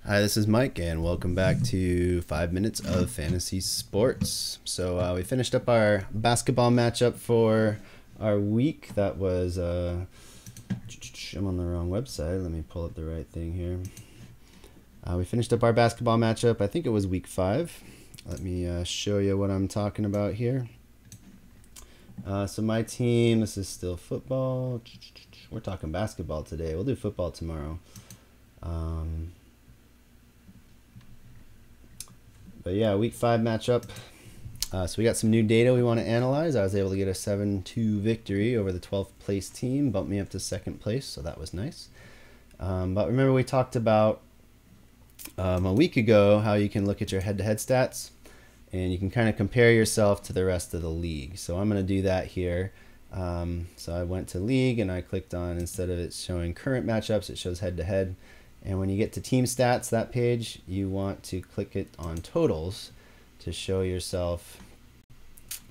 Hi, this is Mike, and welcome back to 5 Minutes of Fantasy Sports. So we finished up our basketball matchup for our week. That was, I'm on the wrong website. Let me pull up the right thing here. We finished up our basketball matchup. I think it was week 5. Let me show you what I'm talking about here. So my team, this is still football. We're talking basketball today. We'll do football tomorrow. But yeah, week 5 matchup. So we got some new data we want to analyze. I was able to get a 7-2 victory over the 12th place team, bumped me up to 2nd place, so that was nice. But remember we talked about a week ago how you can look at your head-to-head stats and you can kind of compare yourself to the rest of the league. So I'm going to do that here. So I went to league and I clicked on, instead of it showing current matchups, it shows head-to-head. And when you get to team stats, that page, you want to click it on totals to show yourself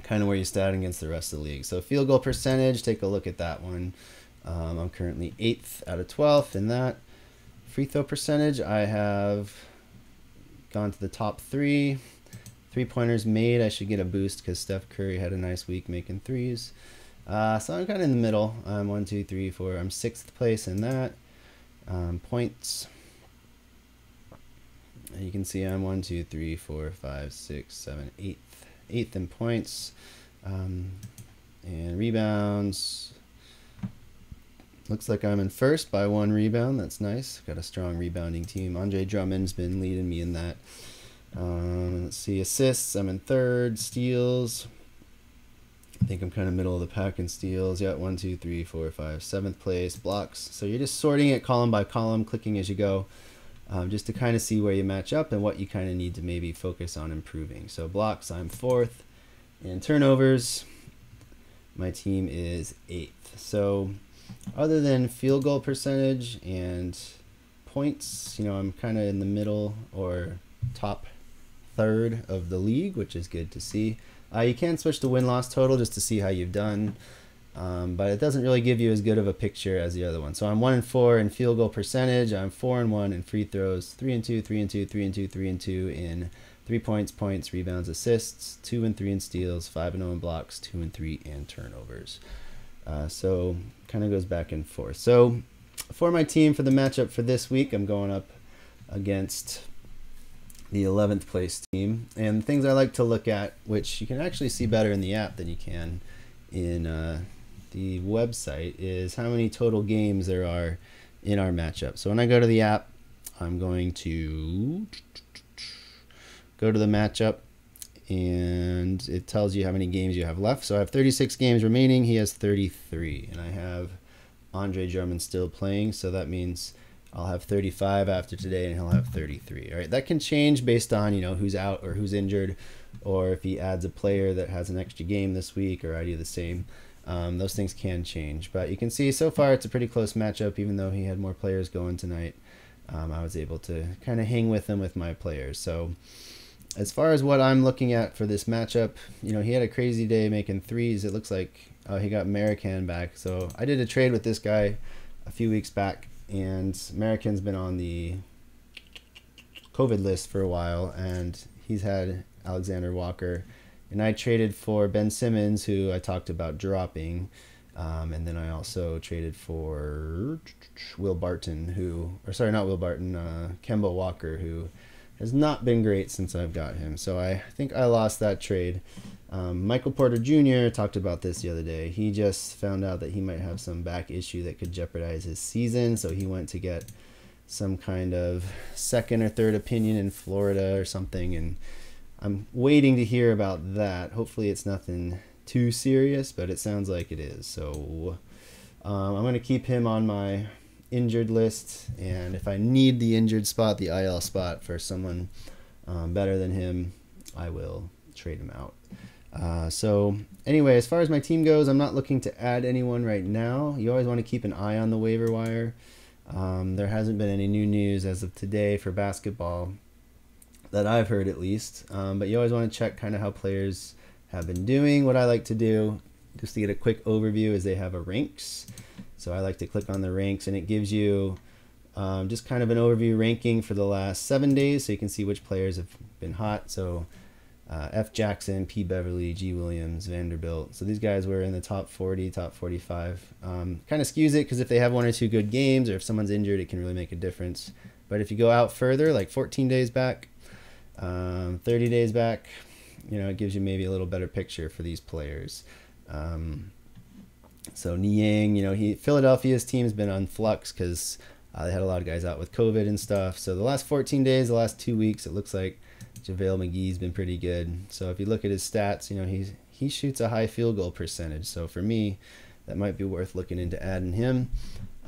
kind of where you stand against the rest of the league. So field goal percentage, take a look at that one. I'm currently 8th out of 12th in that. Free throw percentage, I have gone to the top 3. 3-pointers made, I should get a boost because Steph Curry had a nice week making threes. So I'm kind of in the middle. I'm 1, 2, 3, 4. I'm 6th place in that. Points. You can see I'm 1, 2, 3, 4, 5, 6, 7, 8th in points. And rebounds. Looks like I'm in first by 1 rebound. That's nice. Got a strong rebounding team. Andre Drummond's been leading me in that. Let's see, assists. I'm in 3rd. Steals. I think I'm kind of middle of the pack in steals. Yeah, 1, 2, 3, 4, 5, 7th place. Blocks. So you're just sorting it column by column, clicking as you go, just to kind of see where you match up and what you kind of need to maybe focus on improving. So blocks, I'm 4th. And turnovers, my team is 8th. So other than field goal percentage and points, I'm kind of in the middle or top 3rd of the league, which is good to see. You can switch to win-loss total just to see how you've done, but it doesn't really give you as good of a picture as the other one. So I'm 1-4 in field goal percentage. I'm 4-1 in free throws. 3-2, 3-2, 3-2, 3-2 in 3 points, rebounds, assists. 2-3 in steals. 5-0 in blocks. 2-3 in turnovers. So kind of goes back and forth. So for my team for the matchup for this week, I'm going up against the 11th place team, and things I like to look at, which you can actually see better in the app than you can in the website, is how many total games there are in our matchup. So when I go to the app, I'm going to go to the matchup and it tells you how many games you have left. So I have 36 games remaining. He has 33, and I have Andre Drummond still playing, so that means I'll have 35 after today, and he'll have 33. All right, that can change based on who's out or who's injured, or if he adds a player that has an extra game this week, or I do the same. Those things can change, but you can see so far it's a pretty close matchup. Even though he had more players going tonight, I was able to kind of hang with him with my players. So as far as what I'm looking at for this matchup, he had a crazy day making threes. It looks like he got American back. So I did a trade with this guy a few weeks back, and American's been on the COVID list for a while, and he's had Alexander Walker, and I traded for Ben Simmons, who I talked about dropping, and then I also traded for Will Barton, Kemba Walker, who has not been great since I've got him. So I think I lost that trade. Michael Porter Jr. talked about this the other day. He just found out that he might have some back issue that could jeopardize his season, so he went to get some kind of 2nd or 3rd opinion in Florida or something, and I'm waiting to hear about that. Hopefully it's nothing too serious, but it sounds like it is. So I'm going to keep him on my injured list, and if I need the injured spot, the IL spot for someone better than him, I will trade him out. So anyway, as far as my team goes, I'm not looking to add anyone right now. You always want to keep an eye on the waiver wire. There hasn't been any new news as of today for basketball that I've heard, at least. But you always want to check kind of how players have been doing. What I like to do, just to get a quick overview, is they have a ranks. So I like to click on the ranks, and it gives you Just kind of an overview ranking for the last 7 days, so you can see which players have been hot. So F. Jackson, P. Beverly, G. Williams, Vanderbilt. So these guys were in the top 40, top 45. Kind of skews it because if they have 1 or 2 good games, or if someone's injured, it can really make a difference. But if you go out further, like 14 days back, 30 days back, it gives you maybe a little better picture for these players. So Niang, Philadelphia's team's been on flux because they had a lot of guys out with COVID and stuff. So the last 14 days, the last 2 weeks, it looks like JaVale McGee's been pretty good. So if you look at his stats, he shoots a high field goal percentage. So for me, that might be worth looking into adding him.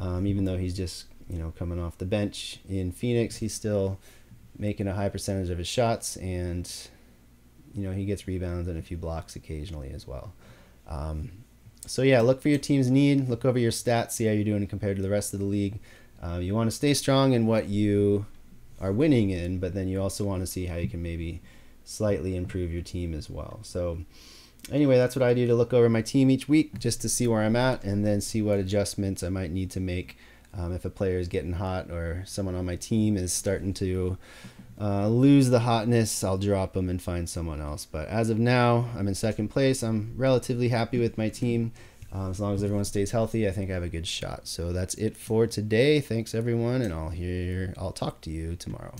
Even though he's just, coming off the bench in Phoenix, he's still making a high percentage of his shots, and, he gets rebounds and a few blocks occasionally as well. So yeah, look for your team's need, look over your stats, see how you're doing compared to the rest of the league. You want to stay strong in what you are winning in, but then you also want to see how you can maybe slightly improve your team as well. So anyway, that's what I do to look over my team each week, just to see where I'm at and then see what adjustments I might need to make. If a player is getting hot or someone on my team is starting to lose the hotness, I'll drop them and find someone else. But as of now, I'm in second place. I'm relatively happy with my team. As long as everyone stays healthy, I think I have a good shot. So that's it for today. Thanks everyone, and I'll talk to you tomorrow.